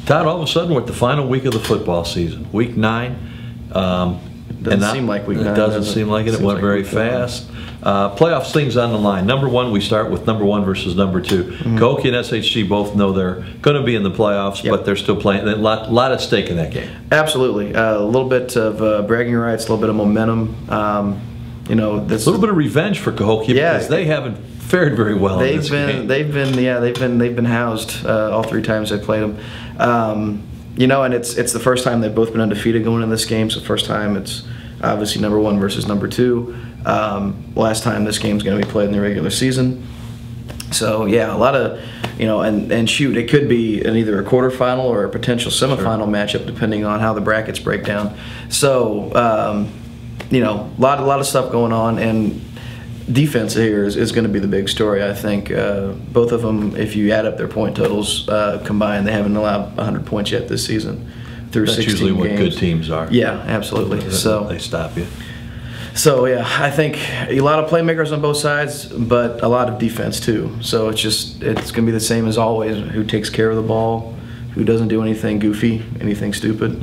Todd, all of a sudden we're at the final week of the football season, week 9. Doesn't seem like week 9. It doesn't seem like it. It went very fast. Playoffs things on the line. Number 1, we start with number 1 versus number 2. Cahokia and SHG both know they're going to be in the playoffs, but they're still playing. A lot at stake in that game. Absolutely. A little bit of bragging rights, a little bit of momentum. You know, this a little bit of revenge for Cahokia because they haven't fared very well. They've been housed all 3 times they played them. You know, and it's the first time they've both been undefeated going in this game. So the first time it's obviously number 1 versus number 2. Last time this game's going to be played in the regular season. So yeah, a lot of, you know, and shoot, it could be either a quarterfinal or a potential semifinal matchup depending on how the brackets break down. So you know, a lot of stuff going on, and defense here is going to be the big story. I think both of them, if you add up their point totals combined, they haven't allowed 100 points yet this season through 16 games. That's usually what good teams are. Yeah, absolutely. So they stop you. So yeah, I think a lot of playmakers on both sides, but a lot of defense too. So it's going to be the same as always. Who takes care of the ball? Who doesn't do anything goofy, anything stupid?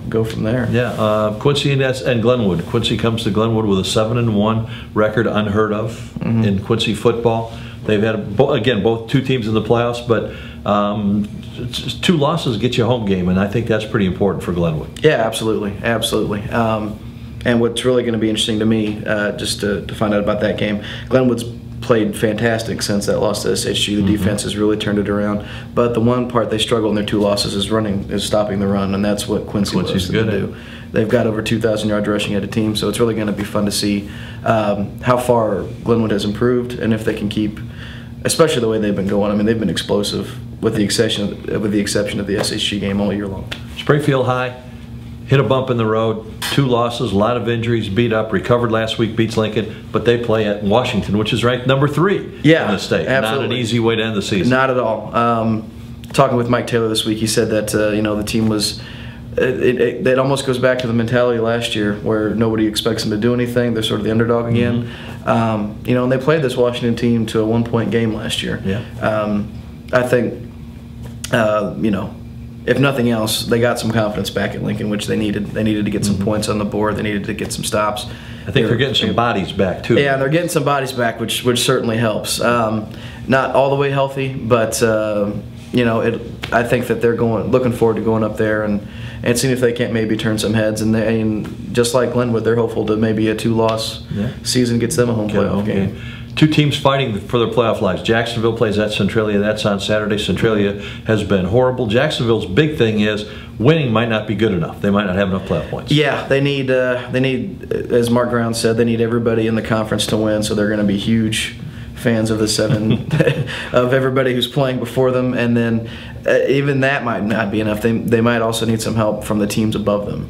Go from there. Yeah, Quincy and Glenwood. Quincy comes to Glenwood with a 7-1 record, unheard of in Quincy football. They've had both 2 teams in the playoffs, but 2 losses get you a home game, and I think that's pretty important for Glenwood. Yeah, absolutely, absolutely. And what's really going to be interesting to me, just to find out about that game, Glenwood's played fantastic since that loss to SHG. The defense has really turned it around. But the one part they struggle in their 2 losses is stopping the run, and that's what Quincy's good to do. They've got over 2,000 yards rushing at a team, so it's really going to be fun to see how far Glenwood has improved, and if they can keep, especially the way they've been going. I mean, they've been explosive with the exception of the SHG game all year long. Springfield High hit a bump in the road, 2 losses, a lot of injuries, beat up, recovered last week, beats Lincoln, but they play at Washington, which is ranked number 3 in the state. Absolutely. Not an easy way to end the season. Not at all. Talking with Mike Taylor this week, he said that you know, the team was, it almost goes back to the mentality last year where nobody expects them to do anything. They're sort of the underdog again. You know, and they played this Washington team to a 1-point game last year. I think, you know, if nothing else, they got some confidence back at Lincoln, which they needed. They needed to get some points on the board. They needed to get some stops. I think they're getting some bodies back, too. Yeah, they're getting some bodies back, which certainly helps. Not all the way healthy, but, you know, I think that they're looking forward to going up there and seeing if they can't maybe turn some heads. And just like Glenwood, they're hopeful to maybe a 2-loss season gets them a home playoff game. 2 teams fighting for their playoff lives. Jacksonville plays at Centralia. That's on Saturday. Centralia has been horrible. Jacksonville's big thing is winning might not be good enough. They might not have enough playoff points. Yeah, they need, as Mark Brown said, they need everybody in the conference to win. So they're going to be huge fans of the 7 of everybody who's playing before them. And then even that might not be enough. They might also need some help from the teams above them.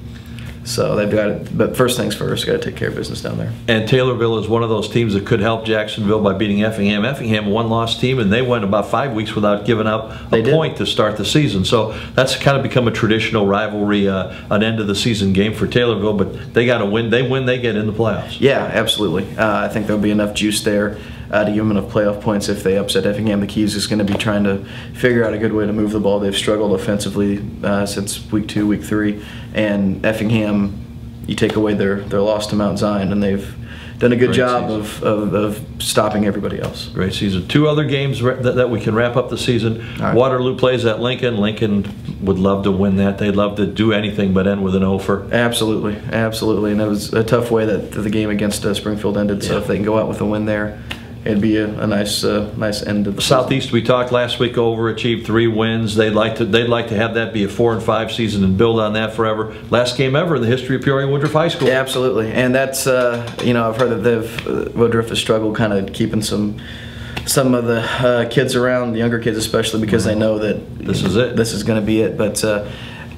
So they've got it, but first things first, got to take care of business down there. And Taylorville is one of those teams that could help Jacksonville by beating Effingham. Effingham, a 1-loss team, and they went about 5 weeks without giving up a point to start the season. So that's kind of become a traditional rivalry, an end of the season game for Taylorville. But they got to win. They win, they get in the playoffs. Yeah, absolutely. I think there'll be enough juice there to give them enough playoff points if they upset Effingham. The Keys is going to be trying to figure out a good way to move the ball. They've struggled offensively since week 2, week 3, and Effingham, you take away their loss to Mount Zion, and they've done a good job of stopping everybody else. Great season. 2 other games that we can wrap up the season. Right. Waterloo plays at Lincoln. Lincoln would love to win that. They'd love to do anything but end with an offer. Absolutely, absolutely. And it was a tough way that the game against Springfield ended. So if they can go out with a win there, it'd be a nice end of the Southeast. We talked last week, overachieved 3 wins. They'd like to have that be a 4-5 season and build on that forever. Last game ever in the history of Peoria Woodruff High School. Yeah, absolutely, and that's you know, I've heard that Woodruff has struggled kind of keeping some of the kids around, the younger kids especially, because they know that this is it. This is going to be it. But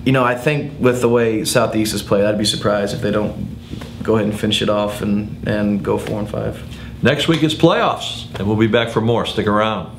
you know, I think with the way Southeast has played, I'd be surprised if they don't go ahead and finish it off and go 4-5. Next week is playoffs, and we'll be back for more. Stick around.